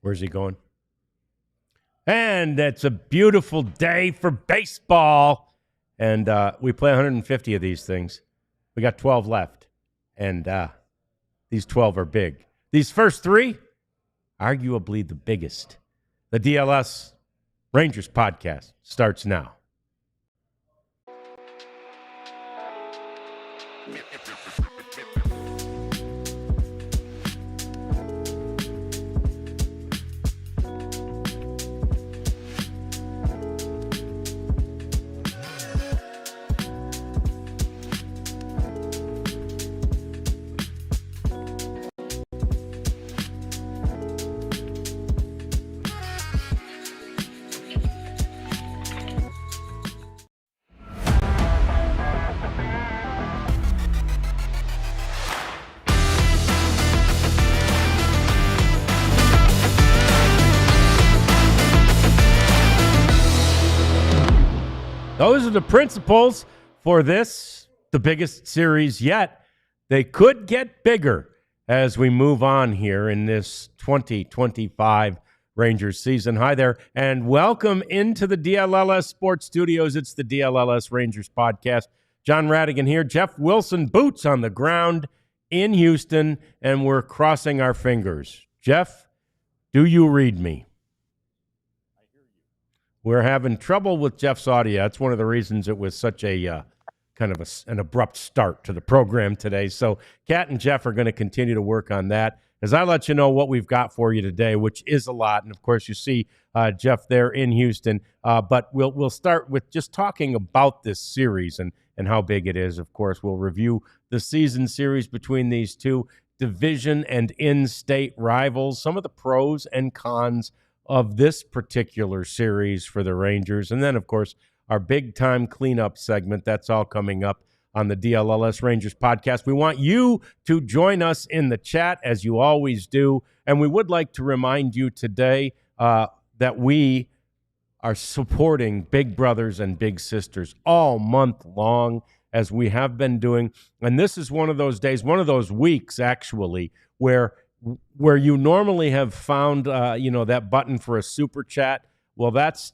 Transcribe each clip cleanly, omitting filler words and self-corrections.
Where's he going? And it's a beautiful day for baseball. And we play 150 of these things. We got 12 left. And these 12 are big. These first three, arguably the biggest. The DLS Rangers podcast starts now. Those are the principles for this, the biggest series yet. They could get bigger as we move on here in this 2025 Rangers season. Hi there, and welcome into the DLLS Sports Studios. It's the DLLS Rangers podcast. John Radigan here, Jeff Wilson, boots on the ground in Houston, and we're crossing our fingers. Jeff, do you read me? We're having trouble with Jeff's audio. That's one of the reasons it was such a kind of an abrupt start to the program today. So Kat and Jeff are going to continue to work on that as I let you know what we've got for you today, which is a lot. And, of course, you see Jeff there in Houston. But we'll start with just talking about this series and how big it is. Of course, we'll review the season series between these two division and in-state rivals, some of the pros and cons of this particular series for the Rangers. And then, of course, our big-time cleanup segment. That's all coming up on the DLLS Rangers podcast. We want you to join us in the chat, as you always do. And we would like to remind you today that we are supporting Big Brothers and Big Sisters all month long, as we have been doing. And this is one of those days, one of those weeks, actually, where you normally have found, that button for a super chat. Well, that's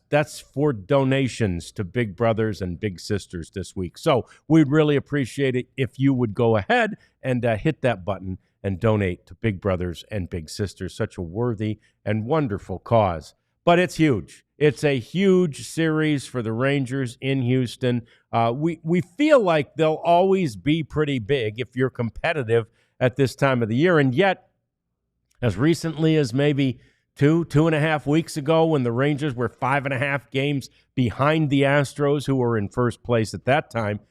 for donations to Big Brothers and Big Sisters this week. So we'd really appreciate it if you would go ahead and hit that button and donate to Big Brothers and Big Sisters. Such a worthy and wonderful cause. But it's huge. It's a huge series for the Rangers in Houston. We feel like they'll always be pretty big if you're competitive at this time of the year. And yet, as recently as maybe 2.5 weeks ago, when the Rangers were 5.5 games behind the Astros, who were in first place at that time,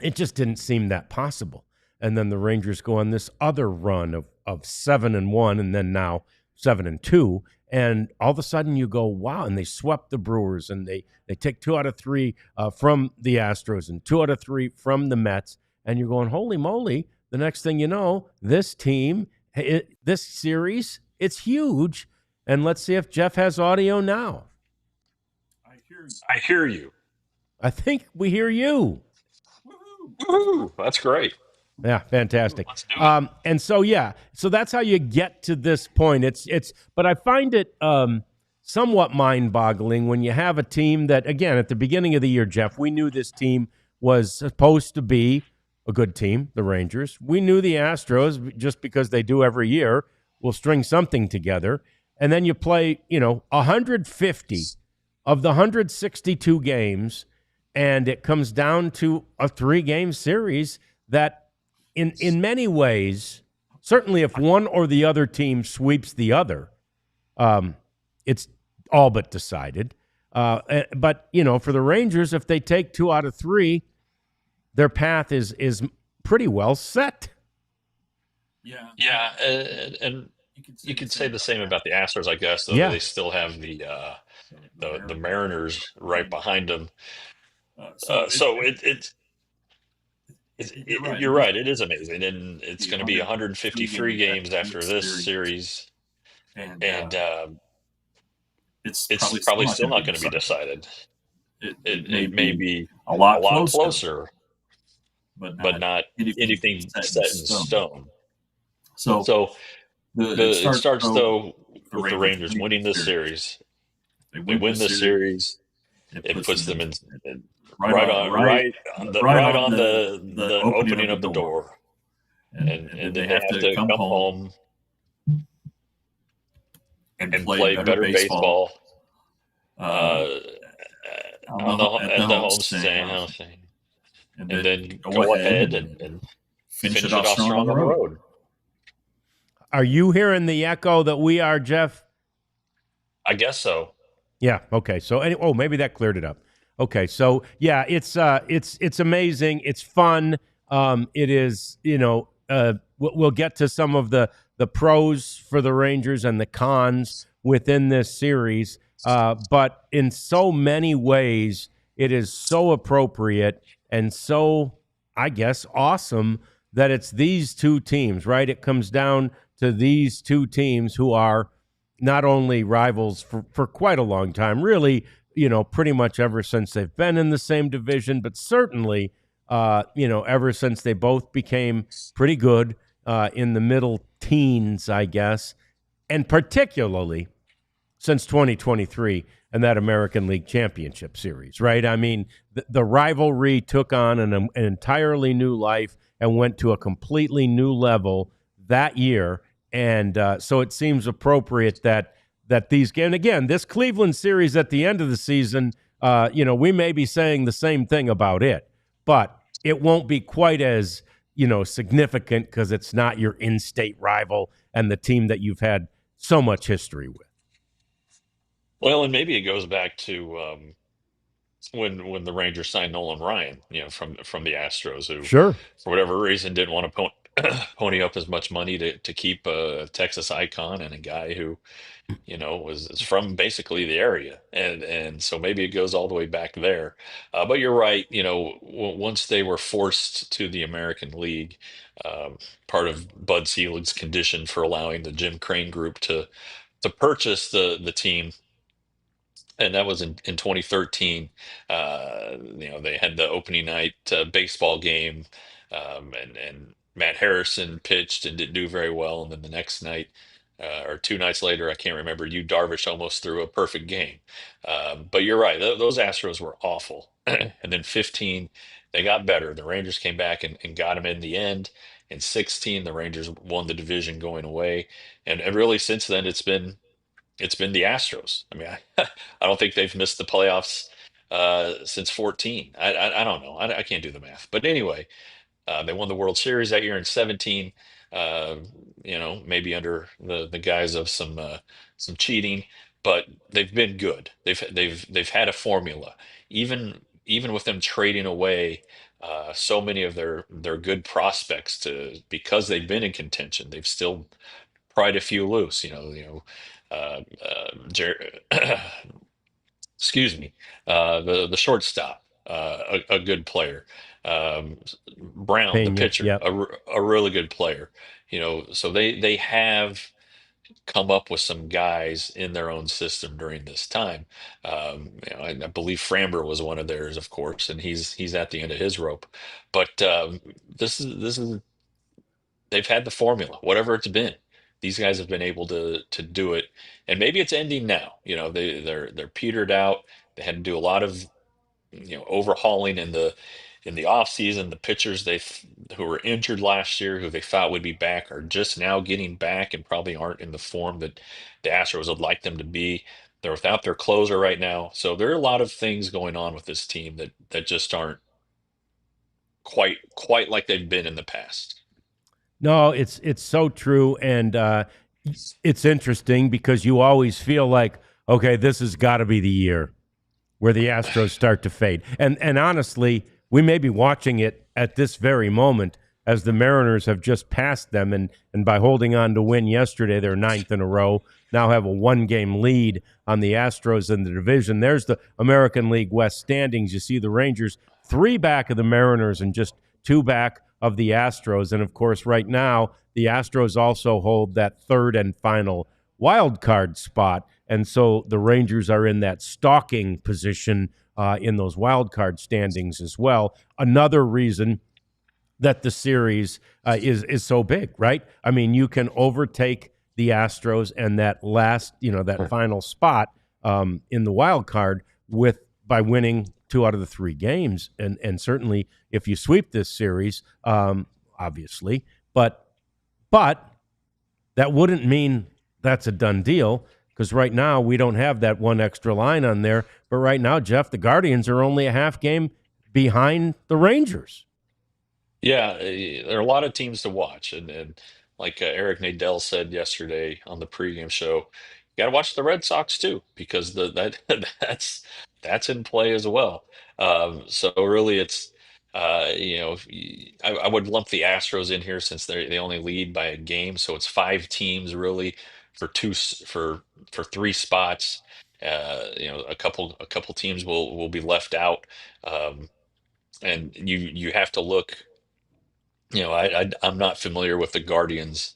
it just didn't seem that possible. And then the Rangers go on this other run of 7-1, and then now 7-2, and all of a sudden you go, wow! And they swept the Brewers, and they take 2 out of 3 from the Astros, and 2 out of 3 from the Mets, and you're going, holy moly! The next thing you know, this team. This series, it's huge. And let's see if Jeff has audio now. I hear you. I think we hear you. Woo-hoo. That's great. Yeah, fantastic. Let's do it. And so that's how you get to this point. But I find it somewhat mind-boggling when you have a team that, again, at the beginning of the year, Jeff, we knew this team was supposed to be a good team, the Rangers. We knew the Astros, just because they do every year, will string something together. And then you play, 150 of the 162 games, and it comes down to a 3-game series that in many ways, certainly if one or the other team sweeps the other, it's all but decided. But, for the Rangers, if they take 2 out of 3, their path is pretty well set. Yeah, and you could say the same about the Astros, I guess. Though Yeah. They still have the Mariners right behind them. You're right. It is amazing, and it's going to be 153 games after this series, and it's probably still not going to be decided. It may be a lot closer, but not anything set in stone. So It starts though with the Rangers winning this series. They win the series. It puts them in right on the opening of the door, and then they have to come home and play better baseball at the home stand, and then go ahead and finish it off strong on the road. Are you hearing the echo that we are, Jeff? I guess so. Yeah. Okay. So, maybe that cleared it up. Okay. So, yeah, it's amazing. It's fun. It is. We'll get to some of the pros for the Rangers and the cons within this series. But in so many ways, it is so appropriate and so, I guess, awesome that it's these two teams, right? It comes down to these two teams who are not only rivals for quite a long time, really, pretty much ever since they've been in the same division, but certainly, ever since they both became pretty good in the middle teens, I guess, and particularly since 2023 and that American League Championship Series, right? I mean, the rivalry took on an entirely new life and went to a completely new level that year. And so it seems appropriate that these games, and again, this Cleveland series at the end of the season, we may be saying the same thing about it, but it won't be quite as, significant because it's not your in-state rival and the team that you've had so much history with. Well, and maybe it goes back to when the Rangers signed Nolan Ryan, from the Astros, who, sure, for whatever reason, didn't want to pony up as much money to keep a Texas icon and a guy who, is from basically the area, and so maybe it goes all the way back there. But you're right. Once they were forced to the American League, part of Bud Selig's condition for allowing the Jim Crane group to purchase the team, and that was in 2013. They had the opening night baseball game, and Matt Harrison pitched and didn't do very well. And then the next night, or 2 nights later, I can't remember, Yu Darvish almost threw a perfect game. But you're right, those Astros were awful. And then 15, they got better. The Rangers came back and got them in the end. In 16, the Rangers won the division going away. And really, since then, it's been the Astros. I mean, I don't think they've missed the playoffs since 14. I don't know. I can't do the math. But anyway, they won the World Series that year in 17. Maybe under the guise of some cheating, but they've been good. They've had a formula. Even with them trading away so many of their good prospects because they've been in contention, they've still pried a few loose. Excuse me, the shortstop, a good player. Um, Brown, the Pena, pitcher, yep. a really good player. So they have come up with some guys in their own system during this time. I believe Framber was one of theirs, of course, and he's at the end of his rope. But this is they've had the formula, whatever it's been. These guys have been able to do it, and maybe it's ending now. They're petered out. They had to do a lot of overhauling in the off season. The pitchers who were injured last year, who they thought would be back, are just now getting back and probably aren't in the form that the Astros would like them to be. They're without their closer right now, so there are a lot of things going on with this team that just aren't quite like they've been in the past. No, it's so true, and it's interesting because you always feel like, okay, this has got to be the year where the Astros start to fade. And honestly, we may be watching it at this very moment as the Mariners have just passed them, and by holding on to win yesterday, they're 9th in a row, now have a 1-game lead on the Astros in the division. There's the American League West standings. You see the Rangers 3 back of the Mariners and just 2 back of the Astros. And, of course, right now, the Astros also hold that 3rd and final wild card spot. And so the Rangers are in that stalking position in those wild card standings as well. Another reason that the series is so big, right? I mean, you can overtake the Astros and that last, that final spot in the wild card by winning 2 out of the 3 games, and certainly if you sweep this series, obviously, but that wouldn't mean that's a done deal, because right now we don't have that one extra line on there. But right now, Jeff, the Guardians are only a half game behind the Rangers. Yeah, there are a lot of teams to watch, and like Eric Nadel said yesterday on the pregame show, you got to watch the Red Sox too, because that's in play as well. So really, it's I would lump the Astros in here since they only lead by a game, so it's 5 teams really for for 3 spots. A couple teams will be left out, and you have to look. I'm not familiar with the Guardians'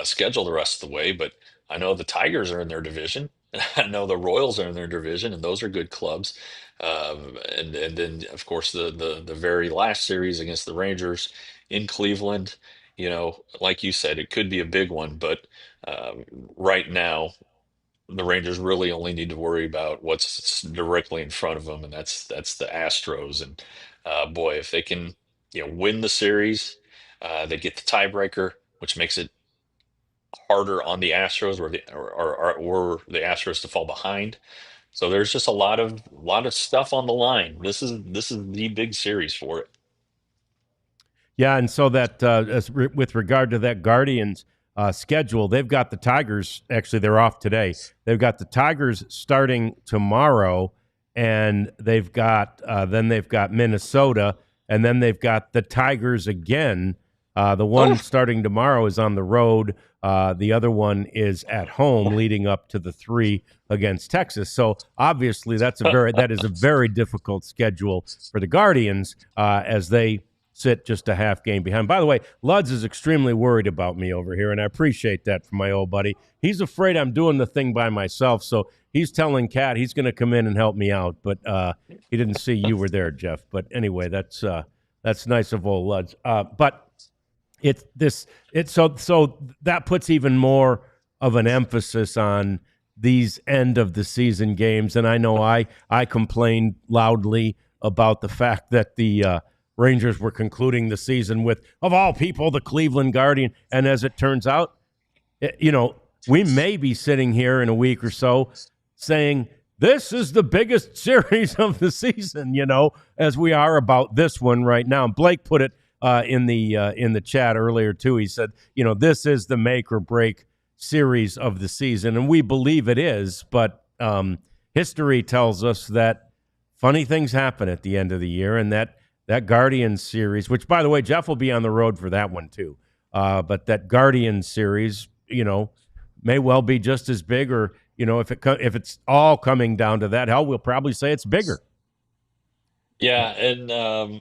schedule the rest of the way, but I know the Tigers are in their division. I know the Royals are in their division, and those are good clubs. And then of course the very last series against the Rangers in Cleveland. Like you said, it could be a big one, but right now the Rangers really only need to worry about what's directly in front of them, and that's the Astros. And boy, if they can, win the series, they get the tiebreaker, which makes it harder on the Astros, or the Astros to fall behind. So there's just a lot of stuff on the line. This is the big series for it. Yeah, and so that with regard to that Guardians schedule, they've got the Tigers. Actually, they're off today. They've got the Tigers starting tomorrow, and they've got Minnesota, and then they've got the Tigers again. The one starting tomorrow is on the road. The other one is at home, leading up to the 3 against Texas. So obviously, that is a very difficult schedule for the Guardians as they sit just a half game behind. By the way, Luds is extremely worried about me over here, and I appreciate that from my old buddy. He's afraid I'm doing the thing by myself, so he's telling Kat he's going to come in and help me out. But he didn't see you were there, Jeff. But anyway, that's nice of old Luds. But so that puts even more of an emphasis on these end of the season games. And I know I complained loudly about the fact that the Rangers were concluding the season with, of all people, the Cleveland Guardian. And as it turns out, we may be sitting here in a week or so saying this is the biggest series of the season, as we are about this one right now. And Blake put it in the chat earlier too. He said, this is the make or break series of the season, and we believe it is. But history tells us that funny things happen at the end of the year, and that Guardians series, which by the way, Jeff will be on the road for that one too. But that Guardians series, may well be just as big, or if it's all coming down to that, hell, we'll probably say it's bigger. Yeah, and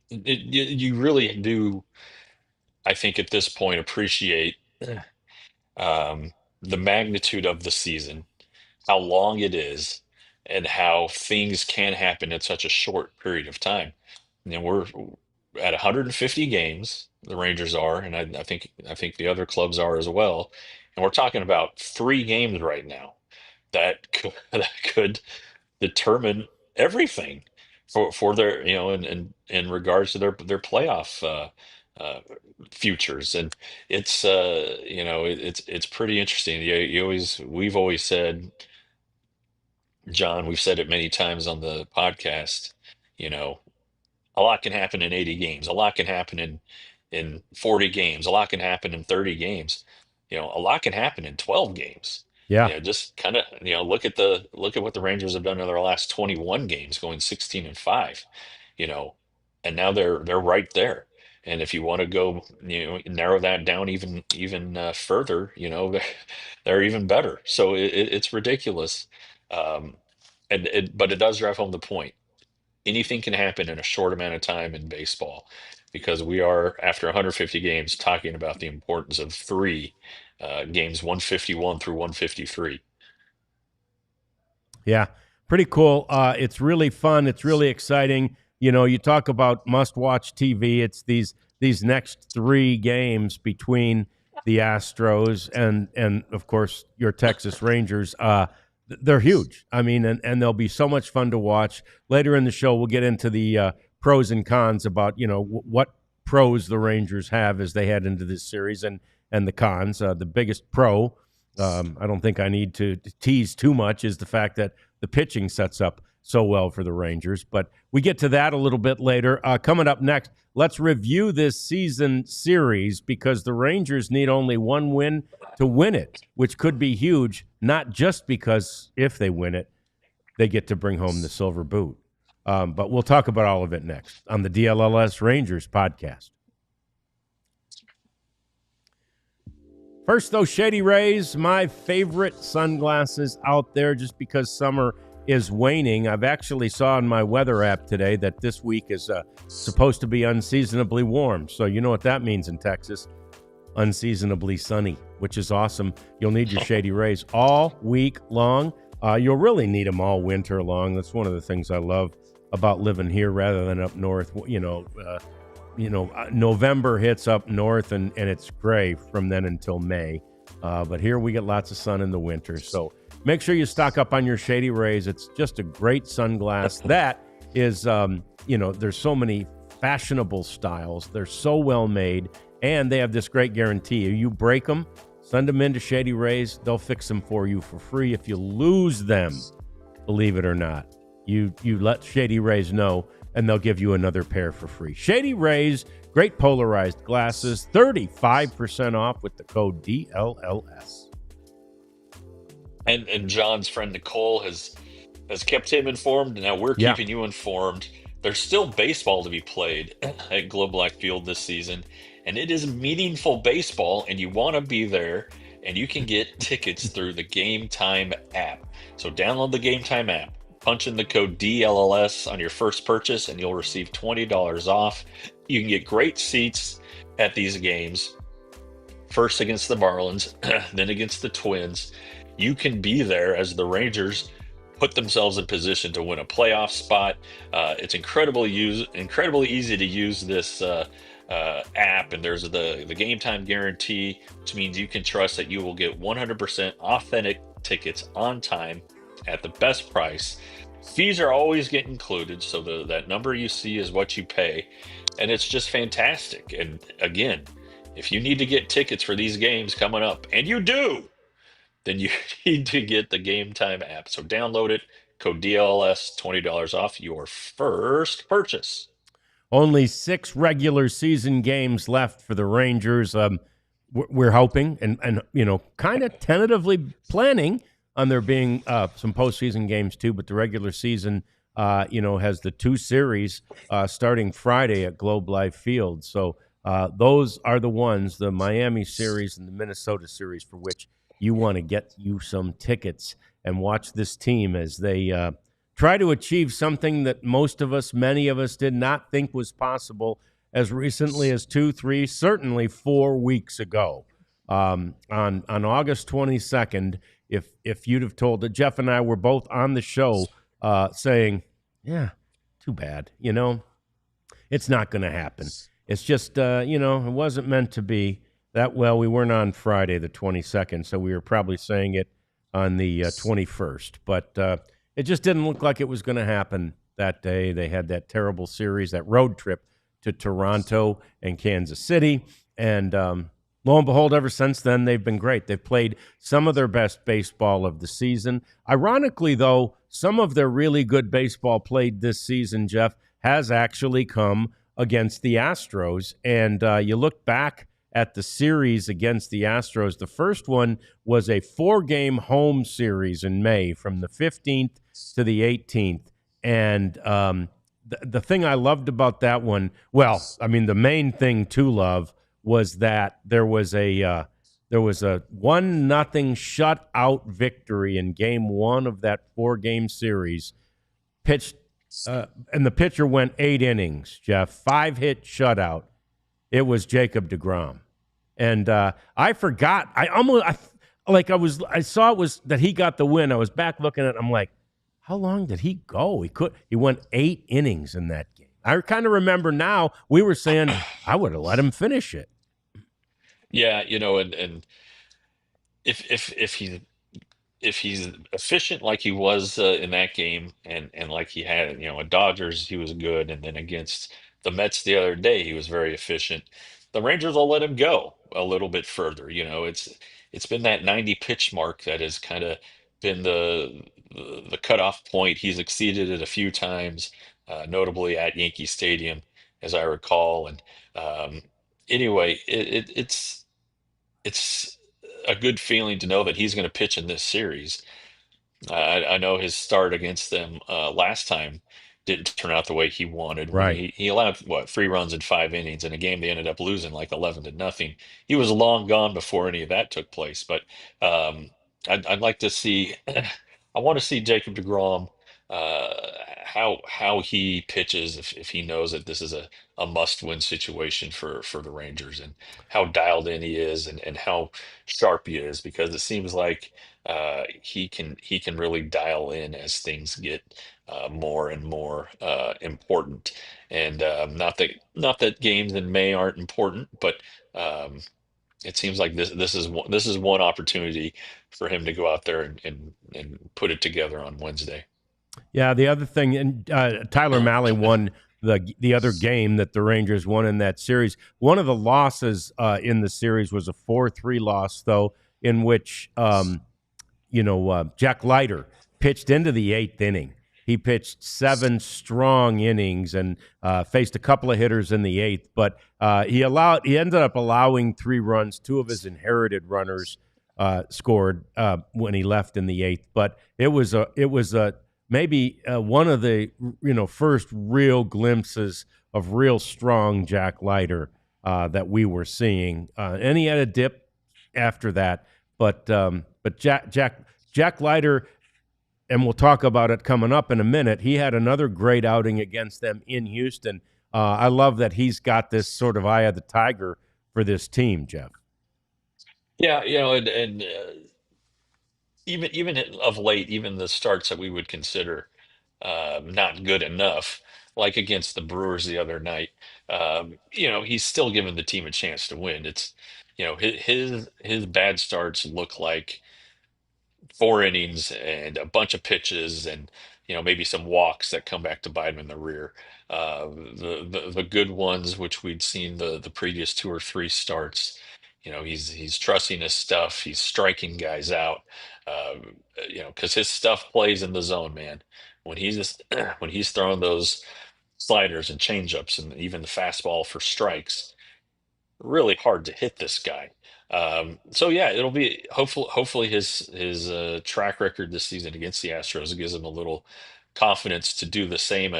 you really do, I think, at this point appreciate the magnitude of the season, how long it is, and how things can happen in such a short period of time. We're at 150 games, the Rangers are, and I think the other clubs are as well. And we're talking about 3 games right now that could determine everything for their, in regards to their playoff futures. And it's pretty interesting. We've always said, John, we've said it many times on the podcast, a lot can happen in 80 games. A lot can happen in 40 games. A lot can happen in 30 games. A lot can happen in 12 games. Yeah. Just kind of, look at what the Rangers have done in their last 21 games, going 16-5, you know, and now they're right there. And if you want to go, narrow that down even further, they're even better. So it's ridiculous. Um, but it does drive home the point. Anything can happen in a short amount of time in baseball, because we are, after 150 games, talking about the importance of 3 games, 151 through 153. Yeah, pretty cool. It's really fun. It's really exciting. You talk about must-watch TV. It's these next 3 games between the Astros, and of course your Texas Rangers. They're huge. I mean, and they'll be so much fun to watch. Later in the show, we'll get into the pros and cons about what pros the Rangers have as they head into this series, and the cons. The biggest pro, I don't think I need to tease too much, is the fact that the pitching sets up so well for the Rangers. But we get to that a little bit later. Coming up next, let's review this season series, because the Rangers need only one win to win it, which could be huge, not just because if they win it, they get to bring home the silver boot. But we'll talk about all of it next on the DLLS Rangers podcast. First, though, Shady Rays, my favorite sunglasses out there, just because summer is waning. I've actually saw in my weather app today that this week is supposed to be unseasonably warm. So you know what that means in Texas. Unseasonably sunny, which is awesome. You'll need your Shady Rays all week long. You'll really need them all winter long. That's one of the things I love about living here rather than up north. November hits up north and it's gray from then until May. But here we get lots of sun in the winter. So make sure you stock up on your Shady Rays. It's just a great sunglass that is, there's so many fashionable styles. They're so well made, and they have this great guarantee. You break them, send them into Shady Rays. They'll fix them for you for free. If you lose them, believe it or not, you let Shady Rays know, and they'll give you another pair for free. Shady Rays, great polarized glasses, 35% off with the code DLLS. And John's friend Nicole has kept him informed. Now we're keeping you informed. There's still baseball to be played at Globe Life Field this season, and it is meaningful baseball, and you want to be there, and you can get tickets through the Game Time app. So download the Game Time app, punch in the code DLLS on your first purchase, and you'll receive $20 off. You can get great seats at these games, first against the Marlins, then against the Twins. You can be there as the Rangers put themselves in position to win a playoff spot. It's incredibly easy to use this app, and there's the Game Time guarantee, which means you can trust that you will get 100% authentic tickets on time at the best price. Fees are always get included, so that number you see is what you pay, and it's just fantastic. And again, if you need to get tickets for these games coming up, and you do, then you need to get the Game Time app. So download it, code DLS, $20 off your first purchase. Only 6 regular season games left for the Rangers. We're hoping and kind of tentatively planning on there being some postseason games too, but the regular season, has the 2 series starting Friday at Globe Life Field. So those are the ones, the Miami series and the Minnesota series, for which you want to get you some tickets and watch this team as they try to achieve something that many of us did not think was possible as recently as 2, 3, certainly 4 weeks ago. On August 22nd, if you'd have told that, Jeff and I were both on the show saying, yeah, too bad, it's not going to happen. It's just, it wasn't meant to be. We weren't on Friday the 22nd, so we were probably saying it on the 21st. But it just didn't look like it was going to happen that day. They had that terrible series, that road trip to Toronto and Kansas City. And lo and behold, ever since then, they've been great. They've played some of their best baseball of the season. Ironically, though, some of their really good baseball played this season, Jeff, has actually come against the Astros. And you look back at the series against the Astros. The first one was a 4-game home series in May from the 15th to the 18th. And the thing I loved about that one, the main thing to love was that there was a 1-0 shutout victory in game 1 of that 4-game series. Pitched, and the pitcher went 8 innings, Jeff, 5-hit shutout. It was Jacob deGrom. And I forgot. I saw it was that he got the win. I was back looking at it. I'm like, how long did he go? He went 8 innings in that game. I kind of remember now we were saying I would have let him finish it. Yeah, and if he's efficient like he was in that game, and like he had, at Dodgers, he was good, and then against the Mets the other day, he was very efficient. The Rangers will let him go a little bit further. It's been that 90 pitch mark that has kind of been the cutoff point. He's exceeded it a few times, notably at Yankee Stadium, as I recall. And um, anyway, it's a good feeling to know that he's going to pitch in this series. I know his start against them last time didn't turn out the way he wanted when Right. he allowed, what, 3 runs in 5 innings in a game they ended up losing like 11-0. He was long gone before any of that took place. But um, I'd like to see, I want to see Jacob deGrom, uh, how he pitches if he knows that this is a must-win situation for the Rangers, and how dialed in he is, and how sharp he is, because it seems like he can really dial in as things get more and more important. And not that games in May aren't important, but um, it seems like this is one opportunity for him to go out there and put it together on Wednesday. Yeah, the other thing, and Tyler Mahle won the other game that the Rangers won in that series. One of the losses in the series was a 4-3 loss, though, in which Jack Leiter pitched into the eighth inning. He pitched 7 strong innings and faced a couple of hitters in the eighth, but he ended up allowing 3 runs. 2 of his inherited runners scored when he left in the eighth. But it was maybe one of the first real glimpses of real strong Jack Leiter that we were seeing, and he had a dip after that. But Jack Leiter, and we'll talk about it coming up in a minute. He had another great outing against them in Houston. I love that he's got this sort of eye of the tiger for this team, Jeff. Yeah, and even of late, even the starts that we would consider not good enough, like against the Brewers the other night, he's still giving the team a chance to win. It's, his bad starts look like 4 innings and a bunch of pitches, and maybe some walks that come back to bite him in the rear. The good ones, which we'd seen the previous 2 or 3 starts, he's trusting his stuff. He's striking guys out, because his stuff plays in the zone, man. When he's just when he's throwing those sliders and changeups and even the fastball for strikes, really hard to hit this guy. So yeah, it'll be hopefully his track record this season against the Astros gives him a little confidence to do the same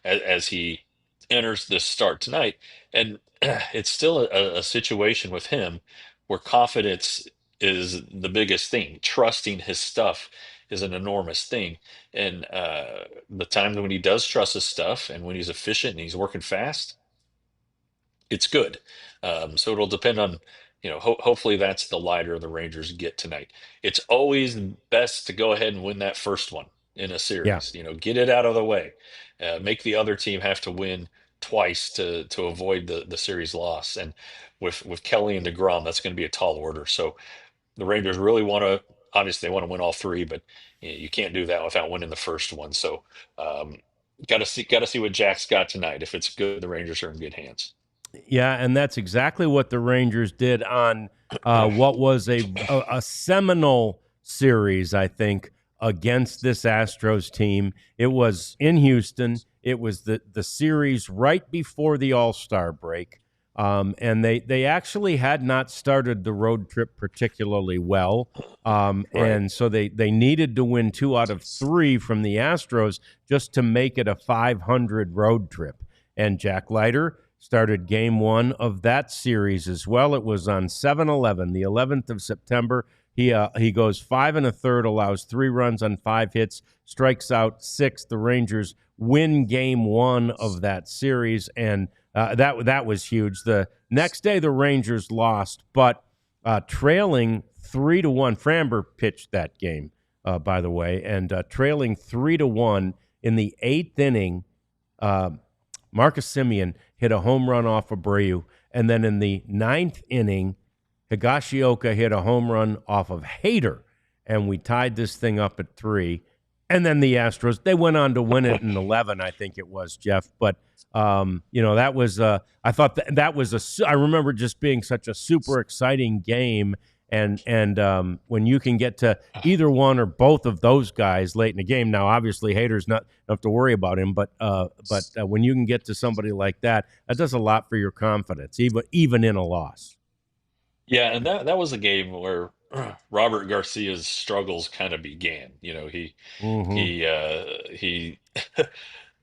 as he enters this start tonight. And it's still a situation with him where confidence is the biggest thing. Trusting his stuff is an enormous thing. And the times when he does trust his stuff and when he's efficient and he's working fast, it's good. So it'll depend on, hopefully that's the lighter the Rangers get tonight. It's always best to go ahead and win that first one in a Yeah. series. Get it out of the way, make the other team have to win twice to avoid the series loss. And with Kelly and DeGrom, that's going to be a tall order. So the Rangers really want to. Obviously, they want to win all 3, but you can't do that without winning the first one. So, um, got to see what Jack's got tonight. If it's good, the Rangers are in good hands. Yeah, and that's exactly what the Rangers did on what was a seminal series, I think, against this Astros team. It was in Houston. It was the series right before the All-Star break, and they actually had not started the road trip particularly well, Right. and so they needed to win 2 out of 3 from the Astros just to make it a 500 road trip. And Jack Leiter started game 1 of that series as well. It was on 7-11, the 11th of September. He goes 5 1/3, allows 3 runs on 5 hits, strikes out 6. The Rangers win game 1 of that series, and that was huge. The next day, the Rangers lost, but trailing 3-1. Framber pitched that game, by the way, and trailing 3-1 in the 8th inning. Marcus Semien hit a home run off Abreu, and then in the 9th inning, Higashioka hit a home run off of Hader, and we tied this thing up at 3. And then the Astros, they went on to win it in 11, I think it was, Jeff. But, that was, I thought that was I remember just being such a super exciting game. And when you can get to either one or both of those guys late in the game, now obviously Hader's not have to worry about him, but when you can get to somebody like that, that does a lot for your confidence, even in a loss. Yeah, and that was a game where Robert Garcia's struggles kind of began. Mm-hmm. He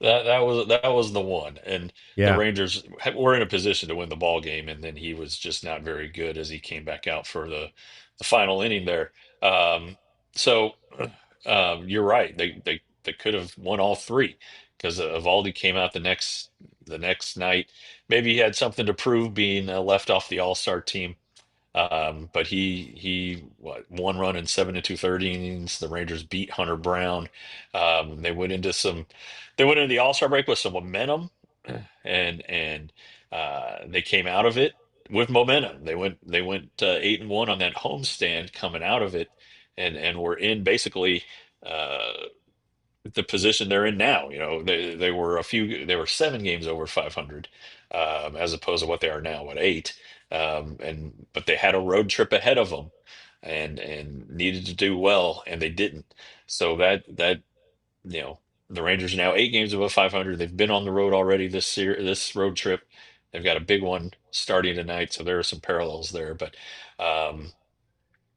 that was the one, and the Yeah. Rangers were in a position to win the ball game, and then he was just not very good as he came back out for the final inning there. So you're right. They could have won all three because Evaldi came out the next night. Maybe he had something to prove being left off the All-Star team. But he what, 1 run in 7 and 2/3 innings. The Rangers beat Hunter Brown. They went into the All-Star break with some momentum, and they came out of it with momentum. They went 8-1 on that homestand coming out of it, and were in basically uh, the position they're in now. They were 7 games over 500, as opposed to what they are now at 8. But they had a road trip ahead of them, and needed to do well, and they didn't. So that you know the Rangers are now 8 games above 500. They've been on the road already this road trip. They've got a big one starting tonight, so there are some parallels there. But um,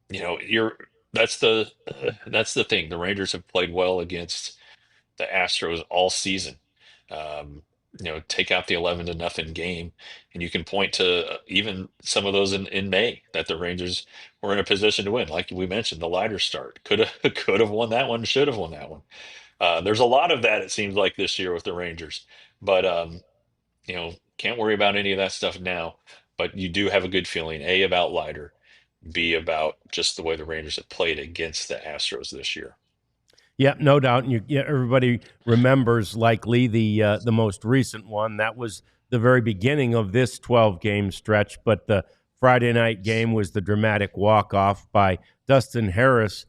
you're that's the thing. The Rangers have played well against the Astros all season. Um, take out the 11-0 game, and you can point to even some of those in May that the Rangers were in a position to win. Like we mentioned, the lighter start could have could have won that one, should have won that one. There's a lot of that, it seems like, this year with the Rangers, but can't worry about any of that stuff now. But you do have a good feeling, A, about lighter, B, about just the way the Rangers have played against the Astros this year. Yeah, no doubt. And everybody remembers likely the most recent one. That was the very beginning of this 12-game stretch. But the Friday night game was the dramatic walk-off by Dustin Harris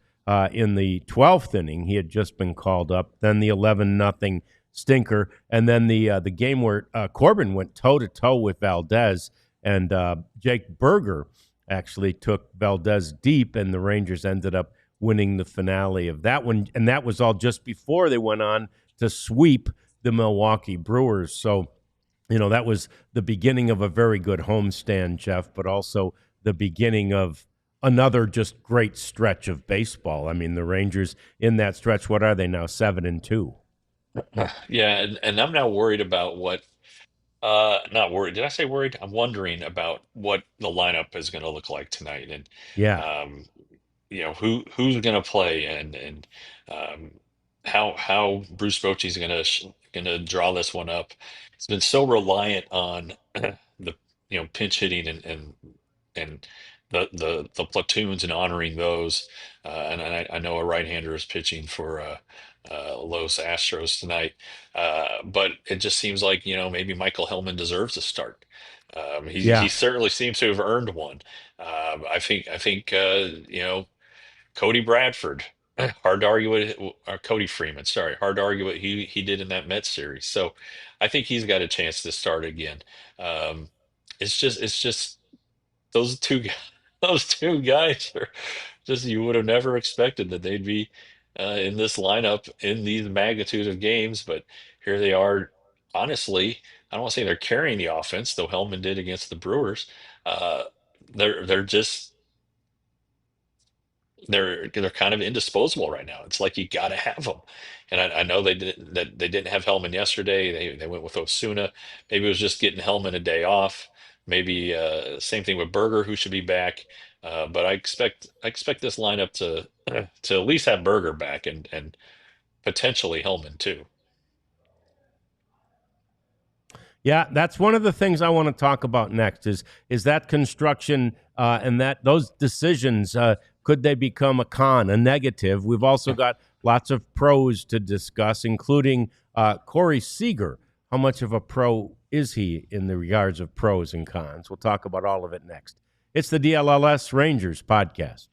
in the 12th inning. He had just been called up. Then the 11-0 stinker, and then the game where Corbin went toe-to-toe with Valdez, and Jake Berger actually took Valdez deep, and the Rangers ended up winning the finale of that one. And that was all just before they went on to sweep the Milwaukee Brewers. So, that was the beginning of a very good homestand, Jeff, but also the beginning of another just great stretch of baseball. I mean, the Rangers in that stretch, what are they now, 7-2? Yeah, and I'm now worried about what. Not worried. Did I say worried? I'm wondering about what the lineup is going to look like tonight, and Yeah. um, who's going to play, and um, how Bruce Bochy's going to draw this one up. It's been so reliant on the pinch hitting, and the platoons, and honoring those. And I know a right-hander is pitching for Los Astros tonight, but it just seems like maybe Michael Hellman deserves a start. He Yeah. certainly seems to have earned one. I think Cody Bradford. Hard to argue with, or Cody Freeman. Sorry, hard to argue what he did in that Mets series. So I think he's got a chance to start again. Um, it's just those two those two guys are just, you would have never expected that they'd be in this lineup in these magnitude of games, but here they are. Honestly, I don't want to say they're carrying the offense, though Hellman did against the Brewers. Uh, they're just they're kind of indisposable right now. It's like you got to have them, and I know they didn't have Hellman yesterday. They went with Osuna. Maybe it was just getting Hellman a day off. Maybe same thing with Berger, who should be back. But I expect this lineup to at least have Berger back, and potentially Hellman too. Yeah, that's one of the things I want to talk about next is that construction and that those decisions. Could they become a con, a negative? We've also got lots of pros to discuss, including Corey Seager. How much of a pro is he in the regards of pros and cons? We'll talk about all of it next It's the DLLS Rangers podcast.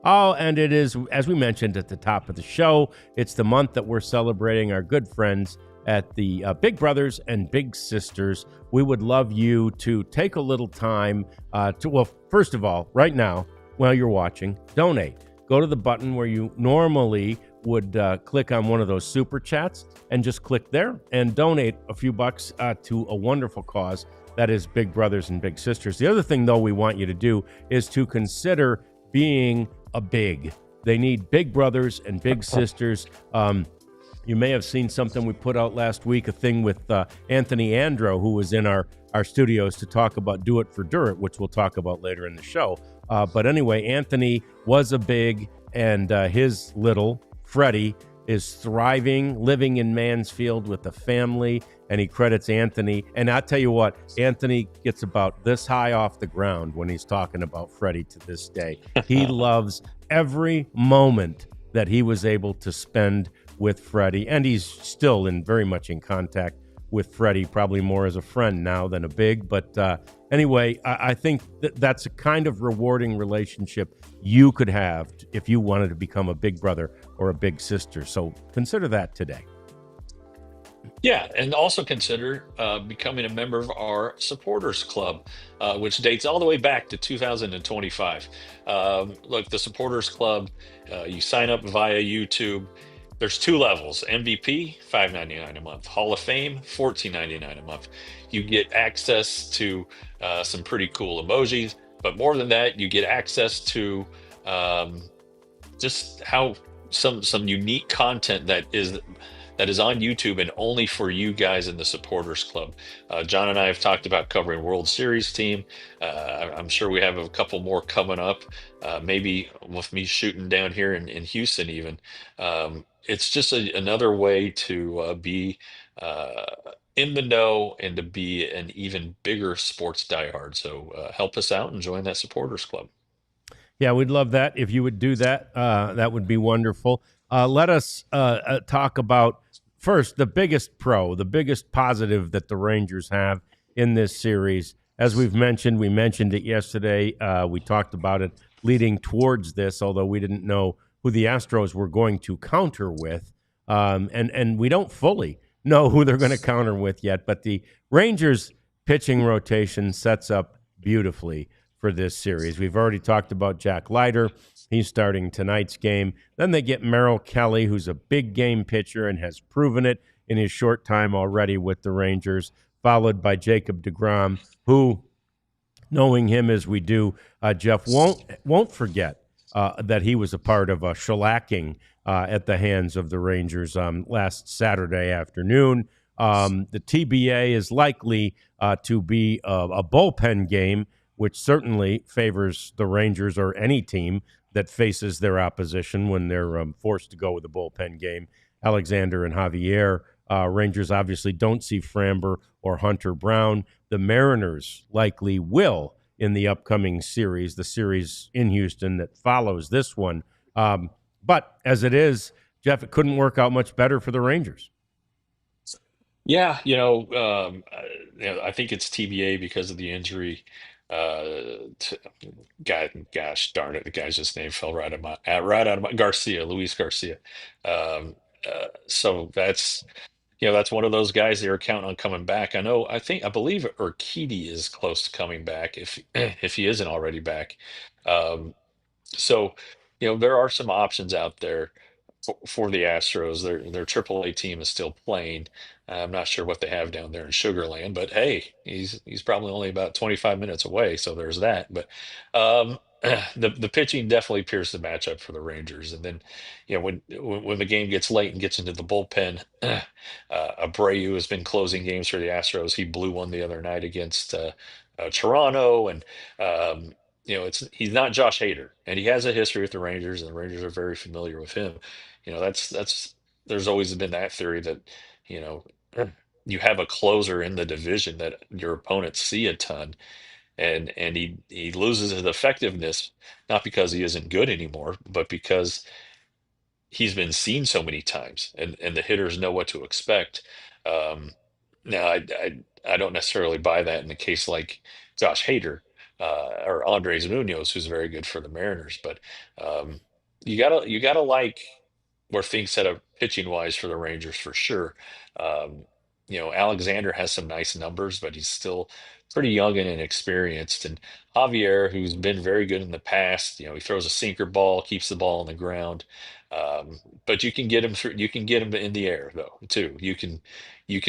Oh, and it is, as we mentioned at the top of the show, it's the month that we're celebrating our good friends at the Big Brothers and Big Sisters. We would love you to take a little time well, first of all, right now, while you're watching, donate. Go to the button where you normally would click on one of those super chats and just click there and donate a few bucks to a wonderful cause that is Big Brothers and Big Sisters. The other thing, though, we want you to do is to consider being a big. They need big brothers and big sisters. You may have seen something we put out last week, a thing with Anthony Andro, who was in our studios to talk about Do It for Dirt, which we'll talk about later in the show. But anyway, Anthony was a big, and his little, Freddie, is thriving, living in Mansfield with a family, and he credits Anthony. And I'll tell you what, Anthony gets about this high off the ground when he's talking about Freddie to this day. He loves every moment that he was able to spend with Freddie, and he's still very much in contact with Freddie, probably more as a friend now than a big. But anyway, I think that's a kind of rewarding relationship you could have if you wanted to become a big brother or a big sister. So consider that today. Yeah, and also consider becoming a member of our supporters club, which dates all the way back to 2025. Look, the supporters club, you sign up via YouTube. There's two levels: MVP, $5.99 a month; Hall of Fame, $14.99 a month. You get access to some pretty cool emojis, but more than that, you get access to um, just how some unique content that is on YouTube and only for you guys in the supporters club. John and I have talked about covering World Series team. I'm sure we have a couple more coming up, maybe with me shooting down here in Houston even. It's just another way to be uh, in the know and to be an even bigger sports diehard. So help us out and join that supporters club. Yeah, we'd love that. If you would do that, that would be wonderful. Let us talk about first the biggest the biggest positive that the Rangers have in this series. As we mentioned it yesterday. We talked about it leading towards this, although we didn't know who the Astros were going to counter with. And we don't fully know who they're going to counter with yet. But the Rangers pitching rotation sets up beautifully for this series. We've already talked about Jack Leiter. He's starting tonight's game. Then they get Merrill Kelly, who's a big game pitcher and has proven it in his short time already with the Rangers, followed by Jacob deGrom, who, knowing him as we do, Jeff won't forget that he was a part of a shellacking at the hands of the Rangers last Saturday afternoon. The TBA is likely to be a bullpen game, which certainly favors the Rangers or any team that faces their opposition when they're forced to go with a bullpen game. Alexander and Javier. Rangers obviously don't see Framber or Hunter Brown. The Mariners likely will in the upcoming series, the series in Houston that follows this one. But as it is, Jeff, it couldn't work out much better for the Rangers. Yeah, I think it's TBA because of the injury. To, gosh darn it, the guy's just name fell right out of my Luis Garcia. Um, so that's one of those guys they were counting on coming back. I believe Urquidy is close to coming back if if he isn't already back. Um, so, there are some options out there for the Astros. Their AAA team is still playing. I'm not sure what they have down there in Sugarland, but hey, he's probably only about 25 minutes away, so there's that. But the pitching definitely appears to match up for the Rangers. And then, when the game gets late and gets into the bullpen, Abreu has been closing games for the Astros. He blew one the other night against Toronto, and he's not Josh Hader, and he has a history with the Rangers, and the Rangers are very familiar with him. That's there's always been that theory that you know you have a closer in the division that your opponents see a ton, and he loses his effectiveness not because he isn't good anymore, but because he's been seen so many times, and the hitters know what to expect. Um, No, I don't necessarily buy that in a case like Josh Hader or Andres Munoz, who's very good for the Mariners. But um, you gotta like where things set up pitching wise for the Rangers for sure. Um, Alexander has some nice numbers, but he's still pretty young and inexperienced. And Javier, who's been very good in the past, he throws a sinker ball, keeps the ball on the ground. But you can get him through. You can get him in the air though too. You can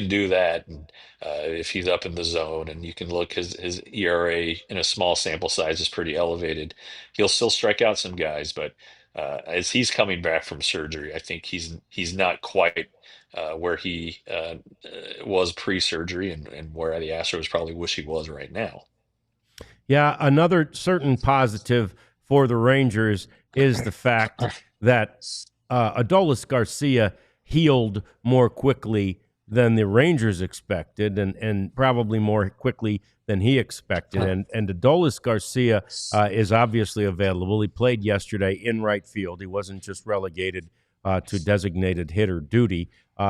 do that, and if he's up in the zone, and you can look his ERA in a small sample size is pretty elevated. He'll still strike out some guys, but as he's coming back from surgery, I think he's not quite where he was pre-surgery, and where the Astros probably wish he was right now. Yeah, another certain positive for the Rangers is the fact that Adolis Garcia healed more quickly than the Rangers expected, and probably more quickly than he expected. And Adolis Garcia is obviously available. He played yesterday in right field. He wasn't just relegated to designated hitter duty.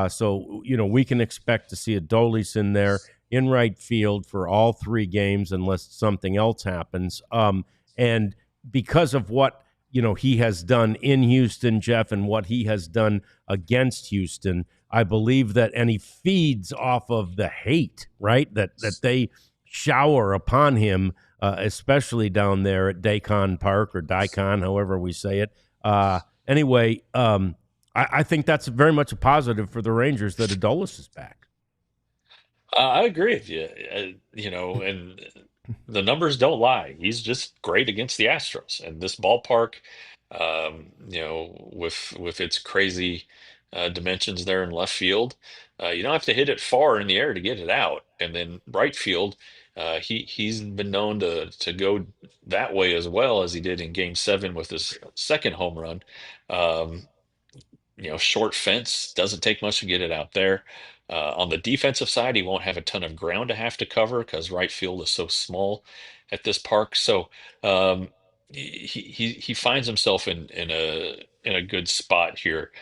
So we can expect to see Adolis in there in right field for all three games unless something else happens. And because of what he has done in Houston, Jeff, and what he has done against Houston, I believe that, and he feeds off of the hate, right, that they shower upon him, especially down there at Daikon Park or Daikon, however we say it. Anyway, I think that's very much a positive for the Rangers that Adolis is back. I agree with you. And the numbers don't lie. He's just great against the Astros, and this ballpark, with its crazy dimensions there in left field, you don't have to hit it far in the air to get it out. And then right field, he's been known to go that way as well as he did in Game 7 with his second home run. Um, Short fence doesn't take much to get it out there. On the defensive side, he won't have a ton of ground to have to cover because right field is so small at this park. So um, he finds himself in a good spot here.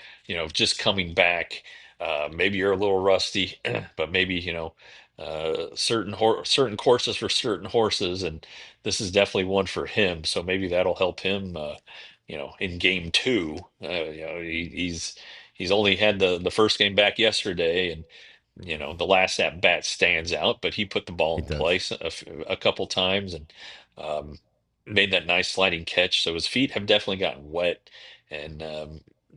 Just coming back. Maybe you're a little rusty, but maybe certain courses for certain horses, and this is definitely one for him. So maybe that'll help him. In game two, he's only had the first game back yesterday, and the last at bat stands out, but he put the ball It in does. place a couple times, and um, made that nice sliding catch. So his feet have definitely gotten wet, and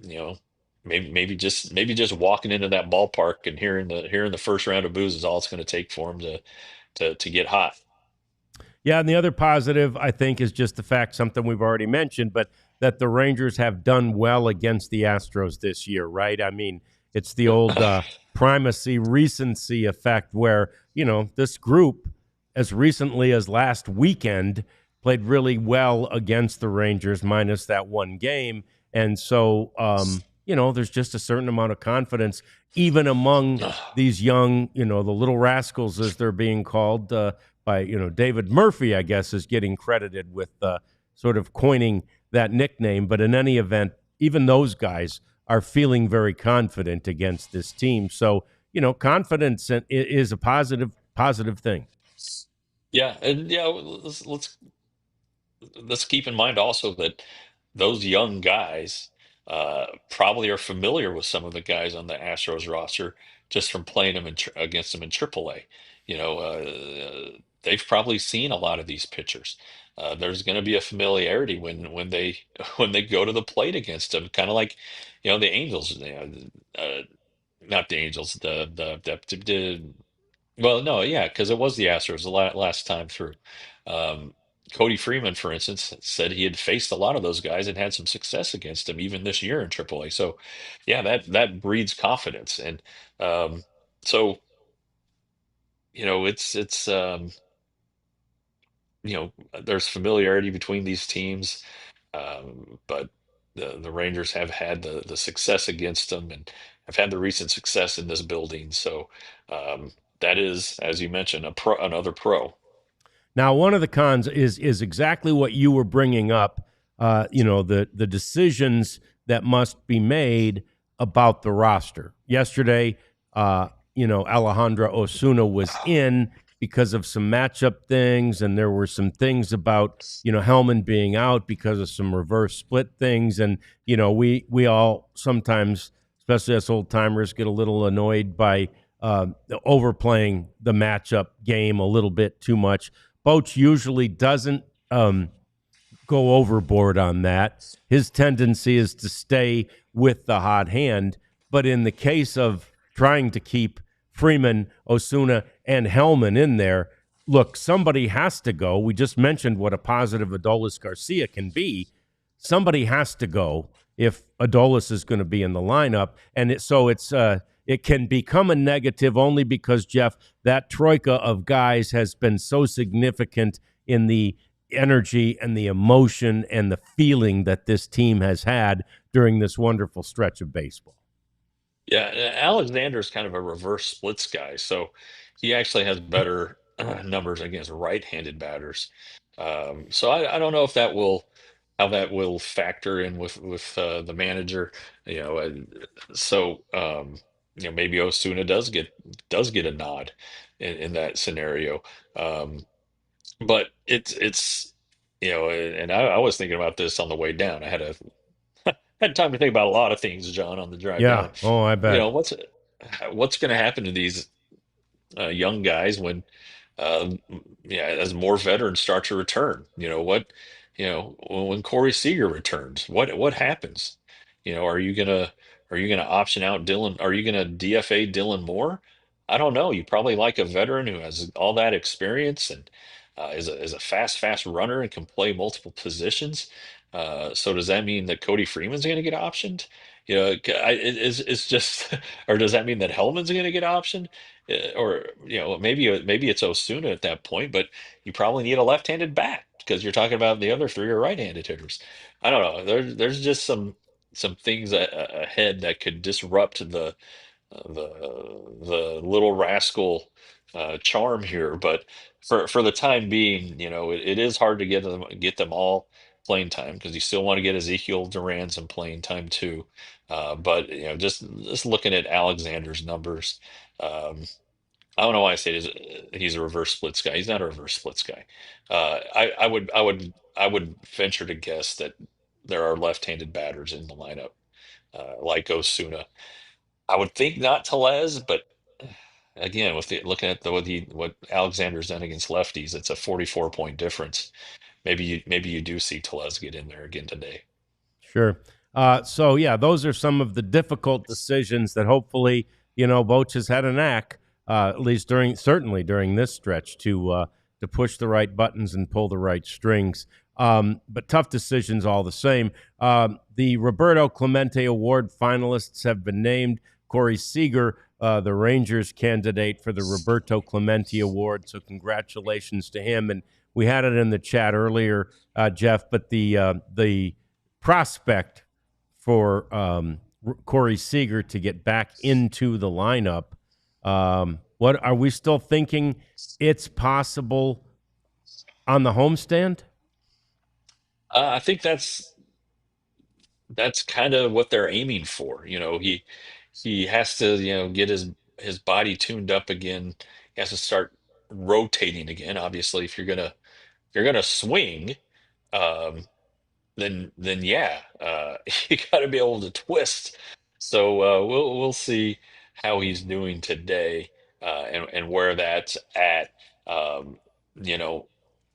you know. Maybe just walking into that ballpark and hearing the first round of boos is all it's going to take for him to get hot. Yeah, and the other positive, I think, is just the fact, something we've already mentioned, but that the Rangers have done well against the Astros this year, right? I mean, it's the old primacy, recency effect where, this group, as recently as last weekend, played really well against the Rangers, minus that one game. And so, there's just a certain amount of confidence, even among these young, the little rascals, as they're being called, by David Murphy, I guess, is getting credited with sort of coining that nickname. But in any event, even those guys are feeling very confident against this team. So confidence is a positive thing. Yeah, and yeah, let's keep in mind also that those young guys probably are familiar with some of the guys on the Astros roster just from playing them against them in AAA. They've probably seen a lot of these pitchers. There's going to be a familiarity when they when they go to the plate against them, kind of like the Angels. Not the Angels, well, no, yeah, because it was the Astros the last time through. Um, Cody Freeman, for instance, said he had faced a lot of those guys and had some success against them even this year in AAA. So, yeah, that breeds confidence, and um, so it's there's familiarity between these teams, but the Rangers have had the success against them and have had the recent success in this building. So that is, as you mentioned, another pro. Now, one of the cons is exactly what you were bringing up. The decisions that must be made about the roster. Yesterday, Alejandro Osuna was in because of some matchup things, and there were some things about Hellman being out because of some reverse split things, and we all sometimes, especially us old timers, get a little annoyed by overplaying the matchup game a little bit too much. Boch usually doesn't go overboard on that. His tendency is to stay with the hot hand. But in the case of trying to keep Freeman, Osuna, and Hellman in there, look, somebody has to go. We just mentioned what a positive Adolis Garcia can be. Somebody has to go if Adolis is going to be in the lineup. And it can become a negative only because, Jeff, that troika of guys has been so significant in the energy and the emotion and the feeling that this team has had during this wonderful stretch of baseball. Yeah, Alexander's kind of a reverse splits guy, so he actually has better numbers against right-handed batters. So I don't know if that will how that will factor in with the manager. You know, so maybe Osuna does get a nod in that scenario. Um, but it's and I was thinking about this on the way down. I had time to think about a lot of things, John, on the drive Yeah. down. Oh, I You bet. know, what's going to happen to these young guys when, yeah, as more veterans start to return? When Corey Seager returns, what happens? Are you gonna option out Dylan? Are you gonna DFA Dylan Moore? I don't know. You probably like a veteran who has all that experience and is a fast runner and can play multiple positions. So does that mean that Cody Freeman's going to get optioned? It's just, or does that mean that Hellman's going to get optioned? Or maybe it's Osuna at that point, but you probably need a left-handed bat because you're talking about the other three are right-handed hitters. I don't know. There's just some things ahead that could disrupt the little rascal charm here. But for the time being, it is hard to get them all playing time because you still want to get Ezekiel Duran some playing time too. But just looking at Alexander's numbers, I don't know why I say he's a reverse splits guy. He's not a reverse splits guy. I would venture to guess that there are left-handed batters in the lineup, like Osuna. I would think not Tellez, but again, looking at what Alexander's done against lefties, it's a 44-point difference. Maybe you do see Tellez get in there again today. Sure. So yeah, those are some of the difficult decisions that hopefully Boch has had a knack, at least certainly during this stretch, to push the right buttons and pull the right strings. But tough decisions all the same. The Roberto Clemente Award finalists have been named. Corey Seager, the Rangers candidate for the Roberto Clemente Award. So congratulations to him. And we had it in the chat earlier, Jeff, but the prospect for Corey Seager to get back into the lineup. What are we still thinking? It's possible on the homestand. I think that's kind of what they're aiming for. He has to get his body tuned up again. He has to start rotating again. Obviously, if you're gonna swing. Um, then yeah, you got to be able to twist. So we'll see how he's doing today, and where that's at. Um, you know,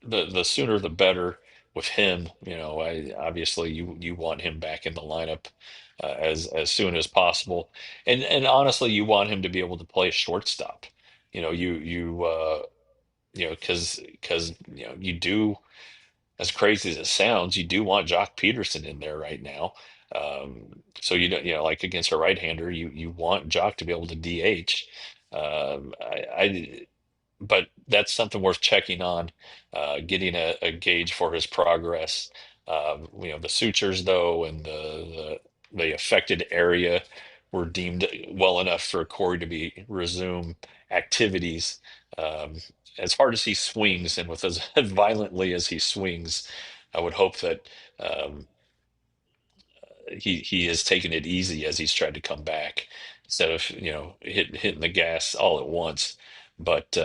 the sooner the better with him. Obviously you want him back in the lineup as soon as possible, and honestly, you want him to be able to play shortstop. Because you do, as crazy as it sounds, you do want Jock Peterson in there right now. So you don't, like against a right-hander, you want Jock to be able to DH. But that's something worth checking on, getting a gauge for his progress. The sutures though, and the affected area were deemed well enough for Corey to be resume activities. Um, as hard as he swings, and with as violently as he swings, I would hope that he has taken it easy as he's tried to come back. instead of hitting the gas all at once. But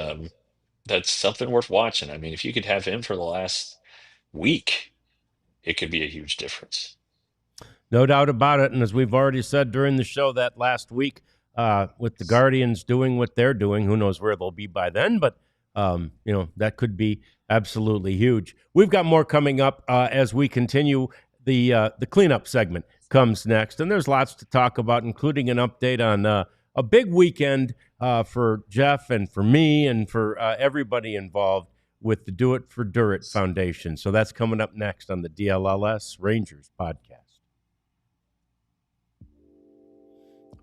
that's something worth watching. I mean, if you could have him for the last week, it could be a huge difference. No doubt about it. And as we've already said during the show that last week, with the Guardians doing what they're doing, who knows where they'll be by then, but that could be absolutely huge. We've got more coming up as we continue. The cleanup segment comes next, and there's lots to talk about, including an update on a big weekend for Jeff and for me and for everybody involved with the Do It for Durit Foundation. So that's coming up next on the DLLS Rangers podcast.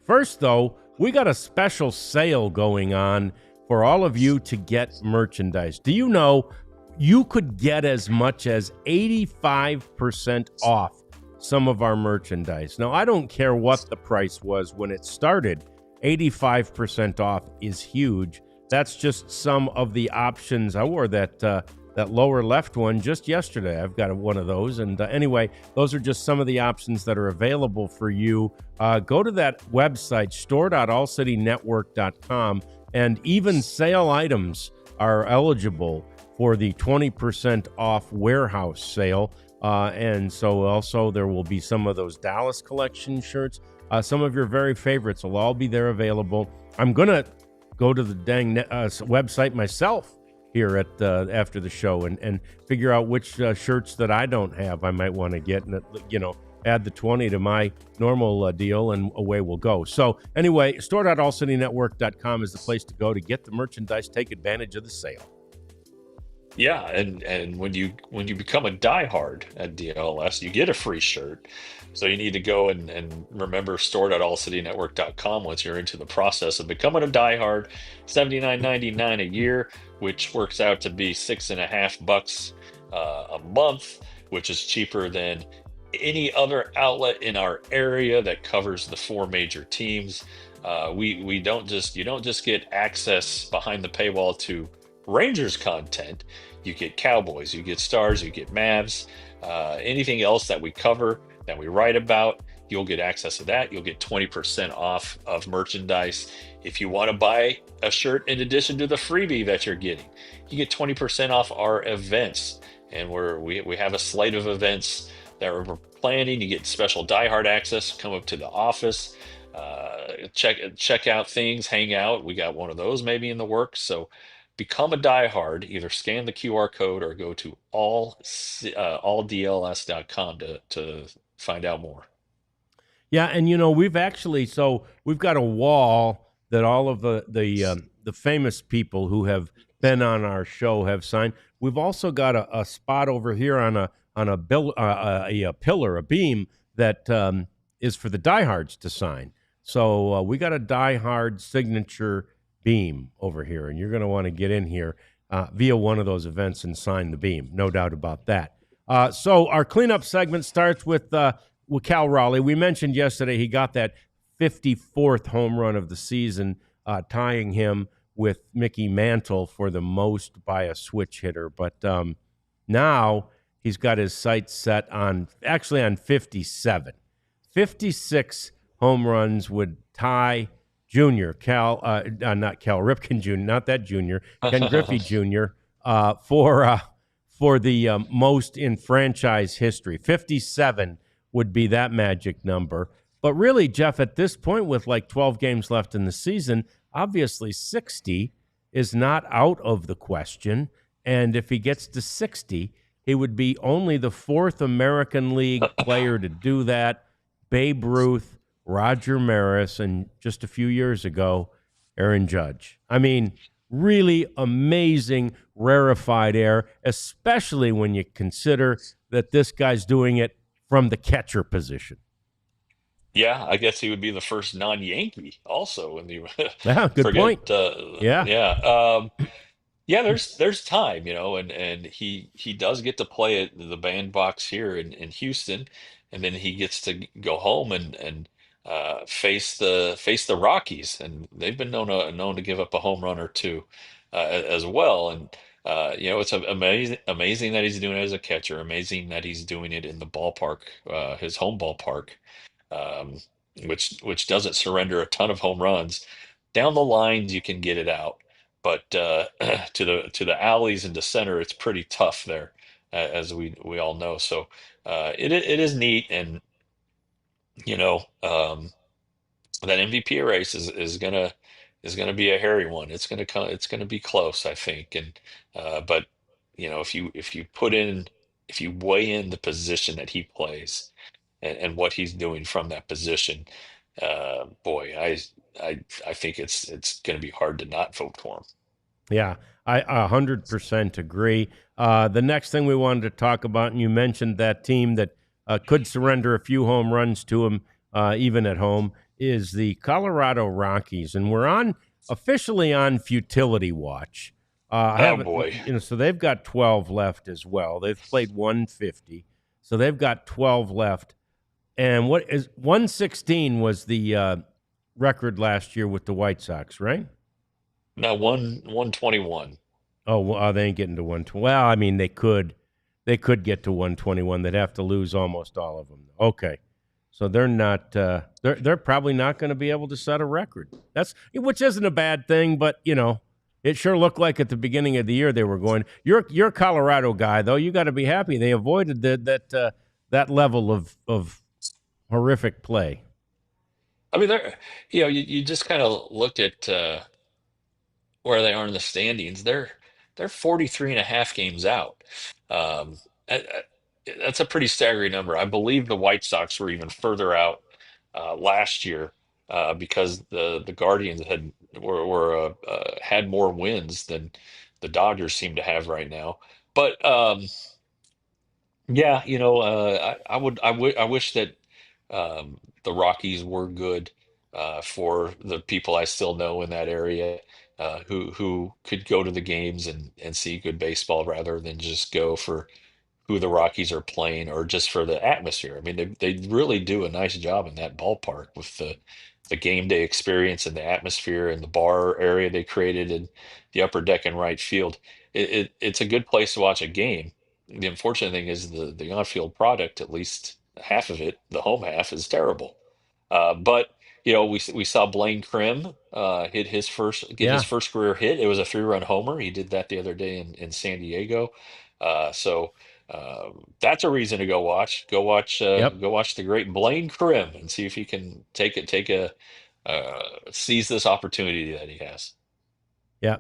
First, though, we got a special sale going on for all of you to get merchandise. Do you know you could get as much as 85% off some of our merchandise? Now, I don't care what the price was when it started. 85% off is huge. That's just some of the options. I wore that lower left one just yesterday. I've got one of those. And anyway, those are just some of the options that are available for you. Go to that website, store.allcitynetwork.com, and even sale items are eligible for the 20% off warehouse sale. And so also there will be some of those Dallas collection shirts. Some of your very favorites will all be there available. I'm going to go to the dang website myself here at after the show and figure out which shirts that I don't have I might want to get, and add the 20 to my normal deal, and away we'll go. So anyway, store.allcitynetwork.com is the place to go to get the merchandise. Take advantage of the sale. Yeah, and when you become a diehard at DLS, you get a free shirt. So you need to go and remember store.allcitynetwork.com once you're into the process of becoming a diehard. $79.99 a year, which works out to be $6.50 a month, which is cheaper than any other outlet in our area that covers the four major teams. We don't just you don't just get access behind the paywall to Rangers content. You get Cowboys, you get Stars, you get Mavs, anything else that we cover, that we write about, you'll get access to that. You'll get 20% off of merchandise. If you want to buy a shirt in addition to the freebie that you're getting, you get 20% off our events. And we have a slate of events that we're planning. You get special diehard access, come up to the office, check out things, hang out. We got one of those maybe in the works. So become a diehard. Either scan the QR code or go to alldls.com to find out more. Yeah, and we've got a wall that all of the famous people who have been on our show have signed. We've also got a spot over here on a pillar, a beam that is for the diehards to sign. So we got a diehard signature beam over here, and you're going to want to get in here via one of those events and sign the beam. No doubt about that. So our cleanup segment starts with Cal Raleigh. We mentioned yesterday he got that 54th home run of the season, tying him with Mickey Mantle for the most by a switch hitter. But now he's got his sights set on 57. 56 home runs would tie Junior, not Cal Ripken Jr., not that Junior, Ken Griffey Jr., for the most in franchise history. 57 would be that magic number. But really, Jeff, at this point, with like 12 games left in the season, obviously 60 is not out of the question. And if he gets to 60, he would be only the fourth American League player to do that. Babe Ruth, Roger Maris, and just a few years ago, Aaron Judge. I mean, really amazing, rarefied air, especially when you consider that this guy's doing it from the catcher position. Yeah, I guess he would be the first non-Yankee also in the Yeah, good point. Yeah. Yeah. Yeah, there's time, and he does get to play at the bandbox here in Houston, and then he gets to go home and face the Rockies, and they've been known to give up a home run or two as well. And it's amazing that he's doing it as a catcher. Amazing that he's doing it in the ballpark, his home ballpark. Um, which doesn't surrender a ton of home runs. Down the lines, you can get it out, but to the alleys and to center, it's pretty tough there, as we all know. So it is neat, and you know that MVP race is gonna be a hairy one. It's gonna be close, I think. And but if you if you weigh in the position that he plays and what he's doing from that position, boy, I think it's going to be hard to not vote for him. Yeah, I 100% agree. The next thing we wanted to talk about, and you mentioned that team that could surrender a few home runs to him, even at home, is the Colorado Rockies, and we're officially on futility watch. I Oh haven't, boy. so they've got 12 left as well. They've played 150, so they've got 12 left. And what is 116 was the record last year with the White Sox, right? Now 121. Oh, well, they ain't getting to 120. Well, I mean, they could get to 121. They'd have to lose almost all of them. Okay, so they're not. They're probably not going to be able to set a record. Which isn't a bad thing, but it sure looked like at the beginning of the year they were going. You're a Colorado guy, though. You got to be happy they avoided that level of horrific play. I mean, you just kind of look at where they are in the standings. They're 43 and a half games out. Um, that's a pretty staggering number. I believe the White Sox were even further out last year because the Guardians had more wins than the Dodgers seem to have right now. But yeah, I wish that the Rockies were good for the people I still know in that area who could go to the games and see good baseball rather than just go for who the Rockies are playing or just for the atmosphere. I mean, they really do a nice job in that ballpark with the game day experience and the atmosphere and the bar area they created in the upper deck and right field. It's a good place to watch a game. The unfortunate thing is the on-field product, at least half of it, the home half, is terrible. But we saw Blaine Crim get his Yeah. first career hit. It was a three-run homer. He did that the other day in San Diego. So that's a reason to go watch. Yep. Go watch the great Blaine Crim and see if he can seize this opportunity that he has. Yeah.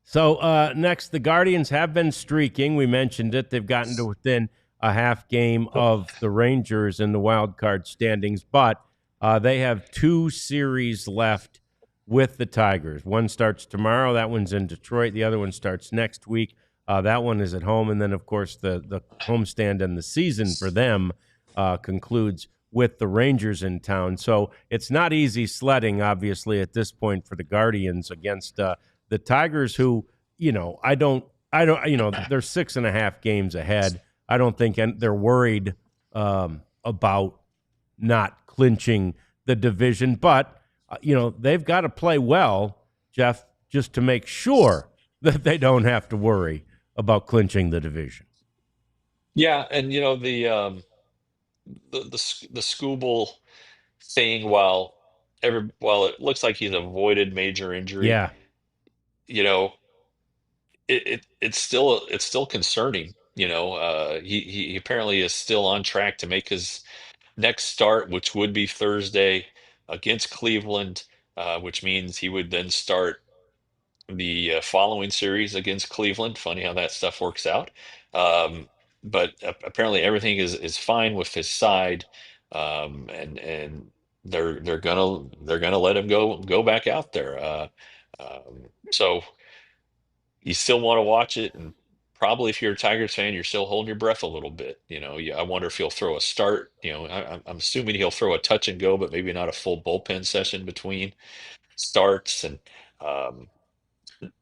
So next, the Guardians have been streaking. We mentioned it. They've gotten to within a half game of the Rangers in the wild card standings, but they have two series left with the Tigers. One starts tomorrow. That one's in Detroit. The other one starts next week. That one is at home. And then, of course, the homestand and the season for them concludes with the Rangers in town. So it's not easy sledding, obviously, at this point for the Guardians against the Tigers, who, they're 6.5 games ahead. I don't think they're worried about not clinching the division, but they've got to play well, Jeff, just to make sure that they don't have to worry about clinching the division. Yeah, and the Scooble thing, while it looks like he's avoided major injury, Yeah, you know, it's still concerning. He apparently is still on track to make his next start, which would be Thursday against Cleveland, which means he would then start the following series against Cleveland. Funny how that stuff works out. Um, but apparently everything is fine with his side, and they're gonna let him go back out there. So you still want to watch it, and probably if you're a Tigers fan, you're still holding your breath a little bit. I wonder if he'll throw a start. I'm assuming he'll throw a touch and go, but maybe not a full bullpen session between starts. And um,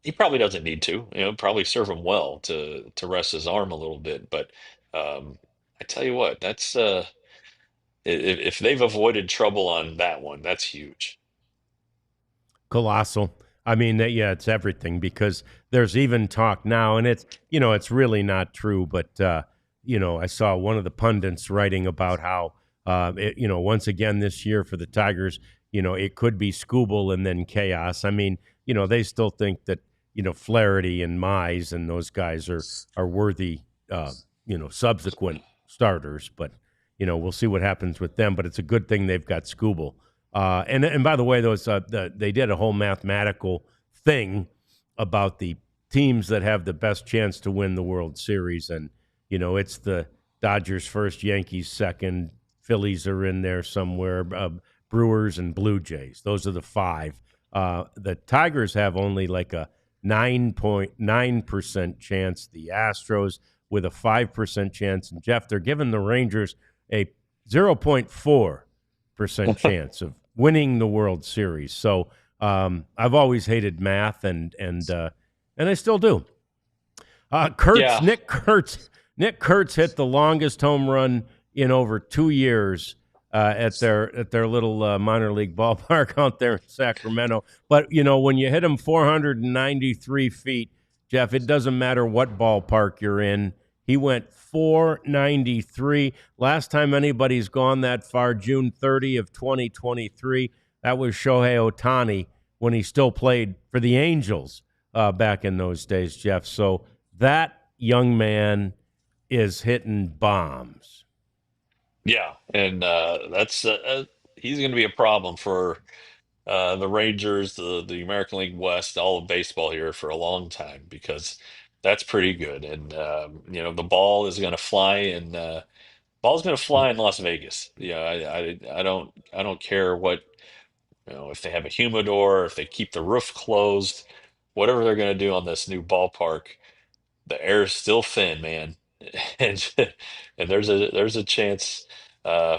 he probably doesn't need to. Probably serve him well to rest his arm a little bit. But I tell you what, that's if they've avoided trouble on that one, that's huge. colossal. I mean, yeah, it's everything because there's even talk now, and it's really not true. But I saw one of the pundits writing about how Once again this year for the Tigers, it could be Skubal and then chaos. I mean, they still think that Flaherty and Mize and those guys are worthy, subsequent starters. But we'll see what happens with them. But it's a good thing they've got Skubal. And by the way, they did a whole mathematical thing about the teams that have the best chance to win the World Series, and it's the Dodgers first, Yankees second, Phillies are in there somewhere, Brewers and Blue Jays. Those are the five. The Tigers have only like a 9.9% chance. The Astros with a 5% chance, and Jeff, they're giving the Rangers a 0.4% chance of winning the World Series. So I've always hated math, and I still do. Nick Kurtz hit the longest home run in over 2 years at their little minor league ballpark out there in Sacramento. But when you hit him 493 feet, Jeff, it doesn't matter what ballpark you're in. He went 493. Last time anybody's gone that far, June 30 of 2023, that was Shohei Ohtani when he still played for the Angels back in those days, Jeff. So that young man is hitting bombs. Yeah, and that's he's going to be a problem for the Rangers, the American League West, all of baseball here for a long time, because that's pretty good. And the ball is going to fly, and ball's going to fly in Las Vegas. Yeah, I don't care what, if they have a humidor, if they keep the roof closed, whatever they're going to do on this new ballpark, the air is still thin, man, and and there's a chance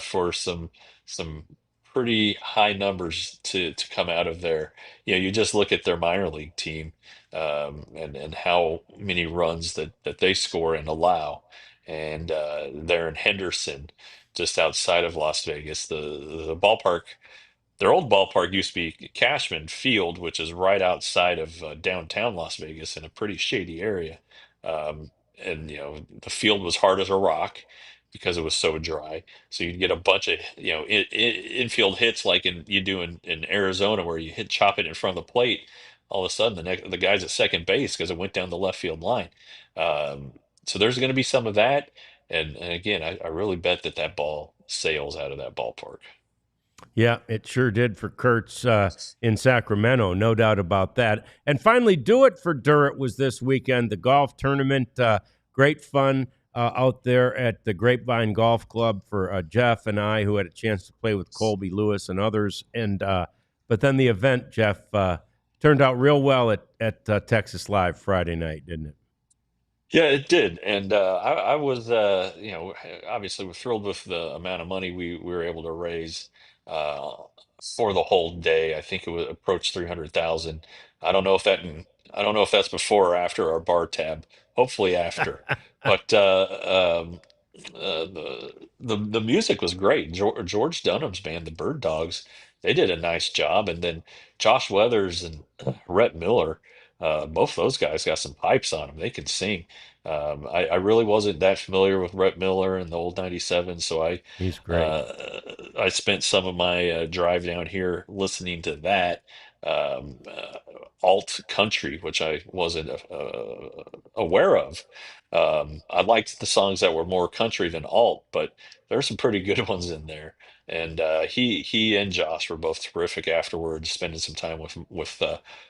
for some pretty high numbers to come out of there. You just look at their minor league team, and how many runs that they score and allow, and they're in Henderson, just outside of Las Vegas. The ballpark, their old ballpark used to be Cashman Field, which is right outside of downtown Las Vegas in a pretty shady area. Um, and the field was hard as a rock because it was so dry. So you'd get a bunch of infield hits like you do in Arizona, where you chop it in front of the plate. All of a sudden, the guy's at second base because it went down the left field line. Um, so there's going to be some of that. And again, I really bet that ball sails out of that ballpark. Yeah, it sure did for Kurtz in Sacramento, no doubt about that. And finally, Do It for Durrett was this weekend, the golf tournament. Great fun out there at the Grapevine Golf Club for Jeff and I, who had a chance to play with Colby Lewis and others. And but then the event, Jeff, turned out real well at Texas Live Friday night, didn't it? Yeah, it did, and I was, obviously we're thrilled with the amount of money we were able to raise uh, for the whole day. I think it was approached 300,000. I don't know if that, I don't know if that's before or after our bar tab. Hopefully after, but the music was great. George Dunham's band, the Bird Dogs, they did a nice job, and then Josh Weathers and Rhett Miller, both those guys got some pipes on them. They can sing. I really wasn't that familiar with Rhett Miller and the old 97, so He's great. I spent some of my drive down here listening to that alt country, which I wasn't aware of. I liked the songs that were more country than alt, but there's some pretty good ones in there. And he and Josh were both terrific afterwards, spending some time with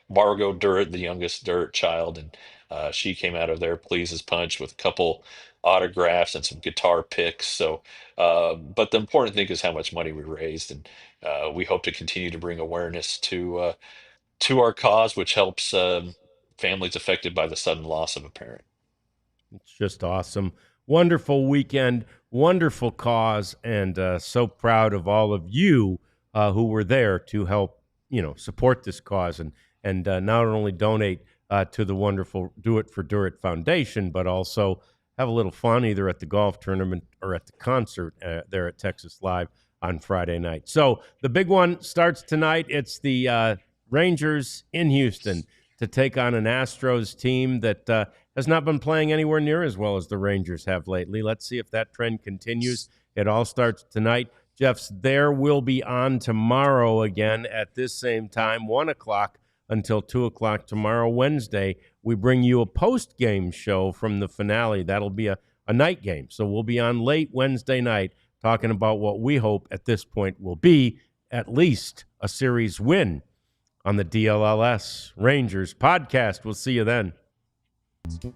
Margot Durrett, the youngest Durrett child, and she came out of there pleased as punch with a couple autographs and some guitar picks. So, but the important thing is how much money we raised, and we hope to continue to bring awareness to our cause, which helps families affected by the sudden loss of a parent. It's just awesome. Wonderful weekend, wonderful cause, and so proud of all of you who were there to help, support this cause and not only donate to the wonderful Do It for Durrett Foundation, but also have a little fun either at the golf tournament or at the concert there at Texas Live on Friday night. So the big one starts tonight. It's the Rangers in Houston to take on an Astros team that has not been playing anywhere near as well as the Rangers have lately. Let's see if that trend continues. It all starts tonight. Jeff's There Will Be On tomorrow again at this same time, 1 o'clock until 2 o'clock tomorrow, Wednesday. We bring you a post-game show from the finale. That'll be a night game. So we'll be on late Wednesday night talking about what we hope at this point will be at least a series win on the DLLS Rangers podcast. We'll see you then. We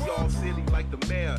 all silly like the mayor.